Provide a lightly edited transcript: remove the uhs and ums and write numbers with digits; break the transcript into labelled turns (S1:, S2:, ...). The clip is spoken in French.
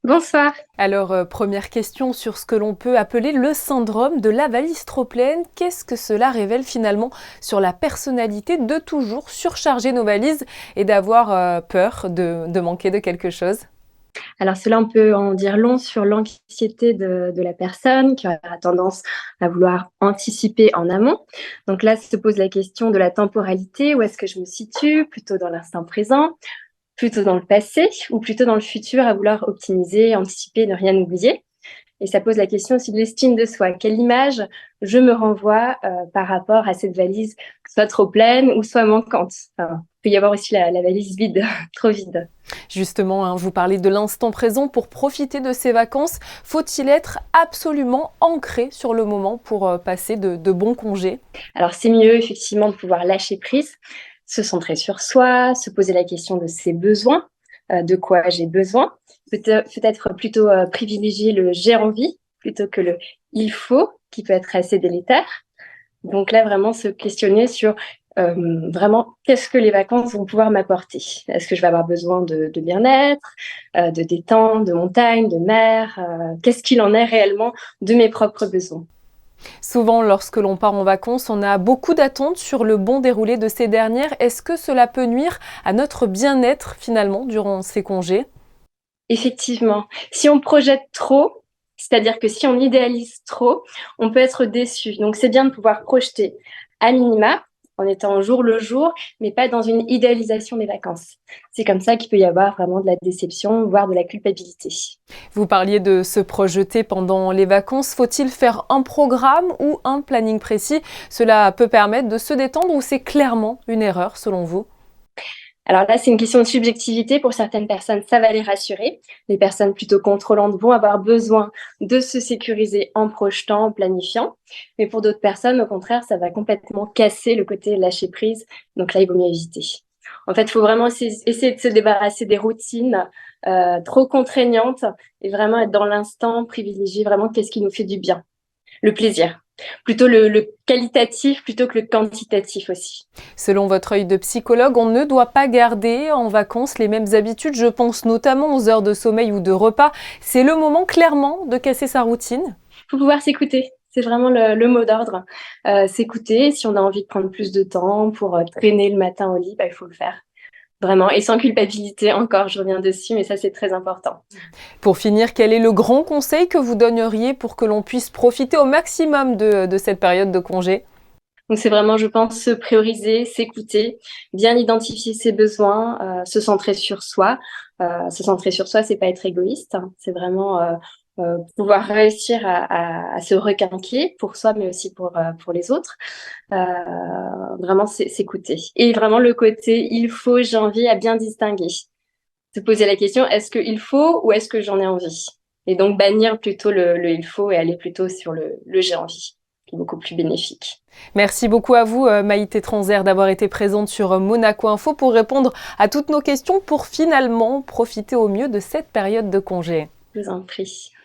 S1: Bonsoir.
S2: Alors, première question sur ce que l'on peut appeler le syndrome de la valise trop pleine. Qu'est-ce que cela révèle finalement sur la personnalité de toujours surcharger nos valises et d'avoir peur de manquer de quelque chose?
S1: Alors cela, on peut en dire long sur l'anxiété de la personne qui aura tendance à vouloir anticiper en amont. Donc là, se pose la question de la temporalité. Où est-ce que je me situe? Plutôt dans l'instant présent, plutôt dans le passé ou plutôt dans le futur à vouloir optimiser, anticiper, ne rien oublier? Et ça pose la question aussi de l'estime de soi. Quelle image je me renvoie par rapport à cette valise, que ce soit trop pleine ou soit manquante? Enfin, il peut y avoir aussi la valise vide, trop vide.
S2: Justement, hein, vous parlez de l'instant présent pour profiter de ces vacances. Faut-il être absolument ancré sur le moment pour passer de bons congés?
S1: Alors c'est mieux effectivement de pouvoir lâcher prise, se centrer sur soi, se poser la question de ses besoins, de quoi j'ai besoin. Peut-être plutôt privilégier le j'ai envie plutôt que le il faut, qui peut être assez délétère. Donc là, vraiment se questionner sur vraiment qu'est-ce que les vacances vont pouvoir m'apporter. Est-ce que je vais avoir besoin de bien-être, de détente, de montagne, de mer? Qu'est-ce qu'il en est réellement de mes propres besoins?
S2: Souvent, lorsque l'on part en vacances, on a beaucoup d'attentes sur le bon déroulé de ces dernières. Est-ce que cela peut nuire à notre bien-être finalement durant ces congés?
S1: Effectivement, si on projette trop, c'est-à-dire que si on idéalise trop, on peut être déçu. Donc c'est bien de pouvoir projeter à minima, en étant au jour le jour, mais pas dans une idéalisation des vacances. C'est comme ça qu'il peut y avoir vraiment de la déception, voire de la culpabilité.
S2: Vous parliez de se projeter pendant les vacances. Faut-il faire un programme ou un planning précis? Cela peut permettre de se détendre ou c'est clairement une erreur selon vous?
S1: Alors là, c'est une question de subjectivité. Pour certaines personnes, ça va les rassurer. Les personnes plutôt contrôlantes vont avoir besoin de se sécuriser en projetant, en planifiant. Mais pour d'autres personnes, au contraire, ça va complètement casser le côté lâcher prise. Donc là, il vaut mieux éviter. En fait, il faut vraiment essayer de se débarrasser des routines trop contraignantes et vraiment être dans l'instant, privilégier vraiment qu'est-ce qui nous fait du bien. Le plaisir. Plutôt le qualitatif plutôt que le quantitatif aussi.
S2: Selon votre œil de psychologue, on ne doit pas garder en vacances les mêmes habitudes. Je pense notamment aux heures de sommeil ou de repas. C'est le moment clairement de casser sa routine.
S1: Il faut pouvoir s'écouter. C'est vraiment le mot d'ordre. S'écouter. Si on a envie de prendre plus de temps pour traîner le matin au lit, bah, il faut le faire. Vraiment. Et sans culpabilité, encore, je reviens dessus, mais ça, c'est très important.
S2: Pour finir, quel est le grand conseil que vous donneriez pour que l'on puisse profiter au maximum de cette période de congé?
S1: Donc, c'est vraiment, je pense, se prioriser, s'écouter, bien identifier ses besoins, se centrer sur soi. Se centrer sur soi, c'est pas être égoïste, hein. C'est vraiment pouvoir réussir à se requinquer pour soi, mais aussi pour les autres. Vraiment s'écouter. Et vraiment le côté il faut, j'ai envie à bien distinguer. Se poser la question, est-ce qu'il faut ou est-ce que j'en ai envie? Et donc bannir plutôt le il faut et aller plutôt sur le j'ai envie, qui est beaucoup plus bénéfique.
S2: Merci beaucoup à vous, Maïté Tranzère, d'avoir été présente sur Monaco Info pour répondre à toutes nos questions pour finalement profiter au mieux de cette période de congé.
S1: Je vous en prie.